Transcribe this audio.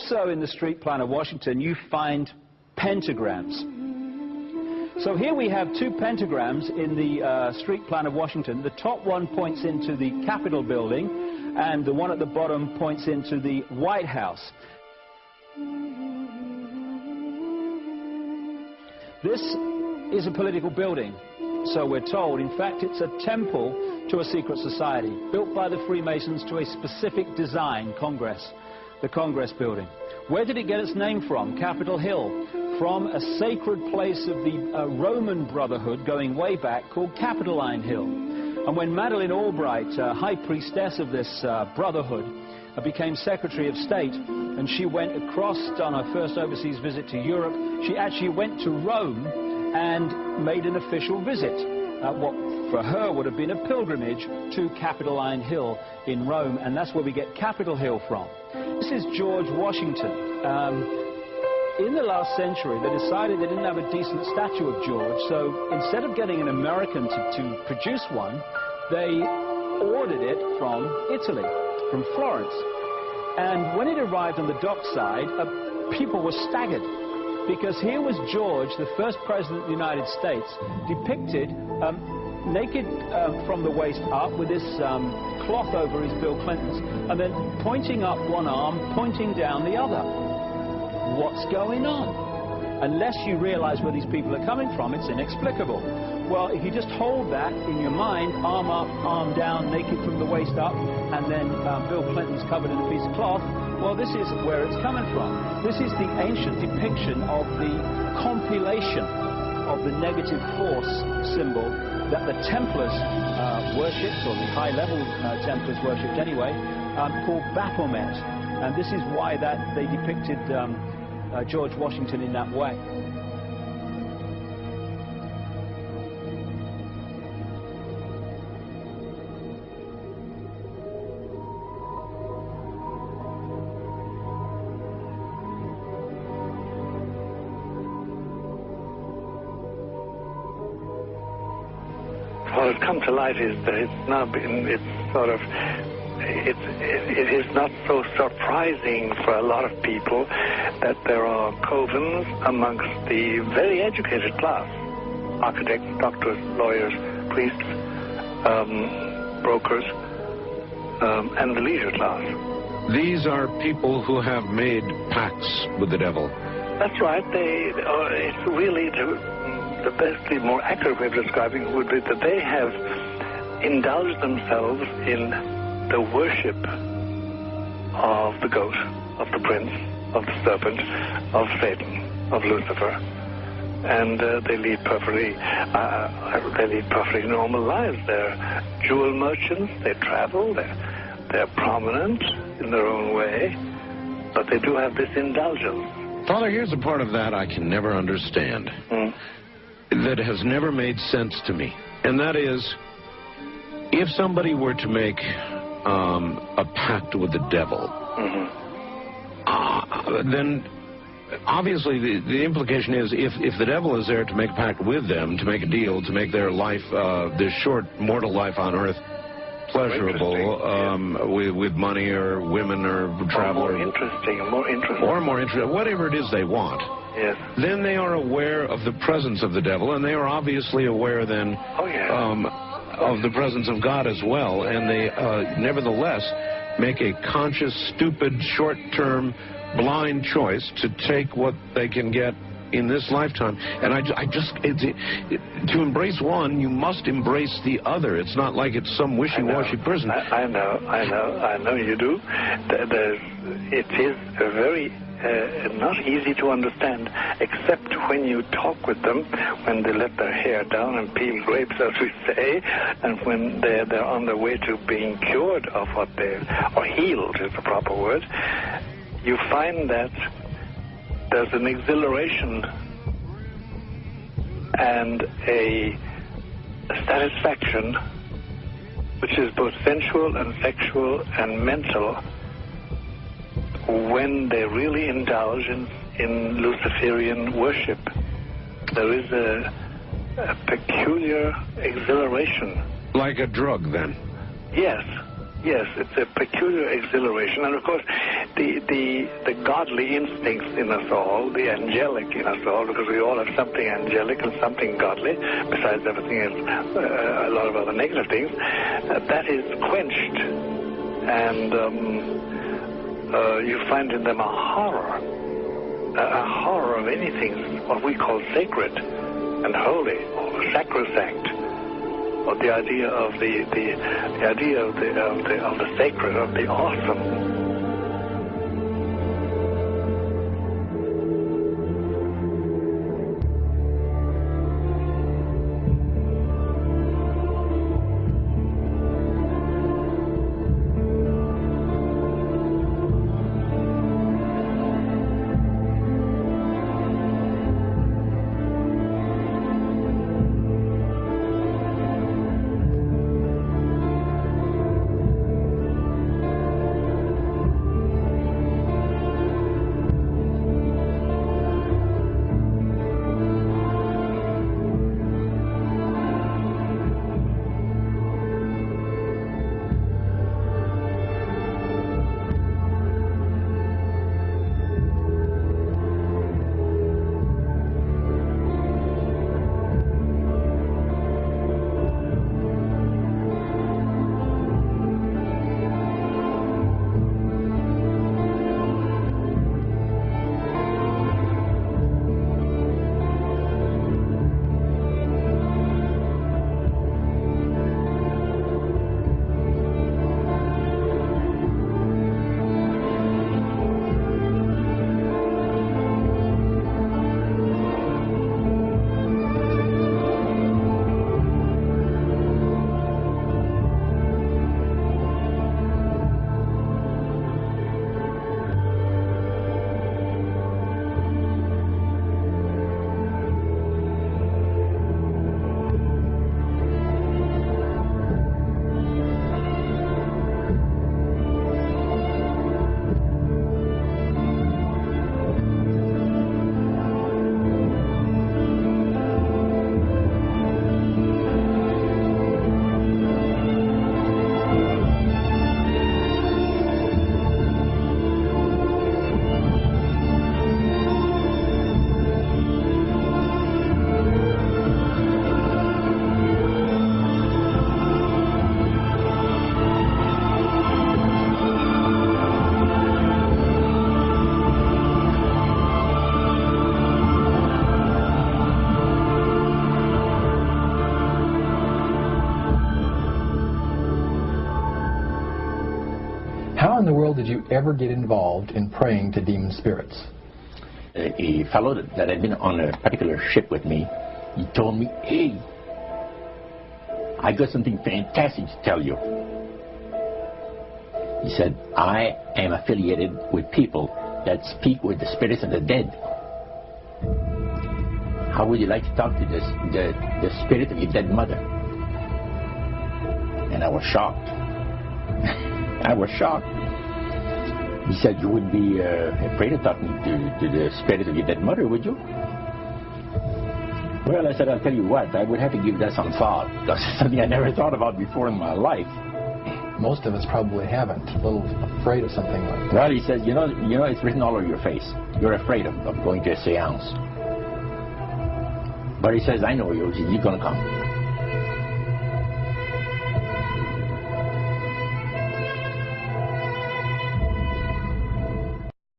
Also in the street plan of Washington, you find pentagrams. So here we have two pentagrams in the street plan of Washington. The top one points into the Capitol building, and the one at the bottom points into the White House. This is a political building, so we're told. In fact, it's a temple to a secret society, built by the Freemasons to a specific design, Congress, the Congress building. Where did it get its name from? Capitol Hill, from a sacred place of the Roman Brotherhood going way back called Capitoline Hill. And when Madeleine Albright, high priestess of this brotherhood, became Secretary of State, and she went across on her first overseas visit to Europe, she actually went to Rome and made an official visit, what for her would have been a pilgrimage to Capitoline Hill in Rome, and that's where we get Capitol Hill from. This is George Washington. In the last century, they decided they didn't have a decent statue of George, so instead of getting an American to produce one, they ordered it from Italy, from Florence. And when it arrived on the dockside, people were staggered, because here was George, the first president of the United States, depicted naked from the waist up with this cloth over his Bill Clinton's, and then pointing up one arm, pointing down the other. What's going on? Unless you realize where these people are coming from, it's inexplicable. Well, if you just hold that in your mind, arm up, arm down, naked from the waist up, and then Bill Clinton's covered in a piece of cloth, well, this is where it's coming from. This is the ancient depiction of the compilation of the negative force symbol that the Templars worshipped, or the high-level Templars worshipped anyway, called Baphomet. And this is why they depicted George Washington in that way. What has come to light is that it is not so surprising for a lot of people that there are covens amongst the very educated class, architects, doctors, lawyers, priests, brokers, and the leisure class. These are people who have made pacts with the devil. That's right. It's really the best, the more accurate way of describing it would be that they have indulged themselves in the worship of the goat, of the prince, of the serpent, of Satan, of Lucifer, and they lead perfectly normal lives. They're jewel merchants. They travel. They're prominent in their own way, but they do have this indulgence. Father, here's a part of that I can never understand, that has never made sense to me, and that is, if somebody were to make a pact with the devil, then obviously the implication is if the devil is there to make a pact with them, to make a deal, to make their life, this short mortal life on earth, pleasurable, with money or women or travel, more interesting, whatever it is they want. Yes. Then they are aware of the presence of the devil, and they are obviously aware then of the presence of God as well, and they nevertheless make a conscious, stupid, short-term, blind choice to take what they can get in this lifetime. And to embrace one, you must embrace the other. It's not like it's some wishy-washy person. I know you do. It is a very not easy to understand, except when you talk with them, when they let their hair down and peel grapes, as we say, and when they're on their way to being cured of what or healed is the proper word. You find that there's an exhilaration and a satisfaction which is both sensual and sexual and mental when they really indulge in Luciferian worship. There is a peculiar exhilaration. Like a drug, then? Yes, it's a peculiar exhilaration. And of course, the godly instincts in us all, the angelic in us all, because we all have something angelic and something godly, besides everything else, a lot of other negative things, that is quenched. And you find in them a horror of anything, what we call sacred and holy, or sacrosanct, or the idea of the sacred, of the awesome. How in the world did you ever get involved in praying to demon spirits? A fellow that had been on a particular ship with me, he told me, "Hey, I got something fantastic to tell you." He said, "I am affiliated with people that speak with the spirits of the dead. How would you like to talk to the spirit of your dead mother?" And I was shocked. I was shocked. He said, "You wouldn't be afraid of talking to the spirit of your dead mother, would you?" Well, I said, "I'll tell you what, I would have to give that some thought, because it's something I never thought about before in my life." Most of us probably haven't. A little afraid of something like that. Well, he says, you know, it's written all over your face. You're afraid of going to a seance. But he says, "I know you. You're going to come."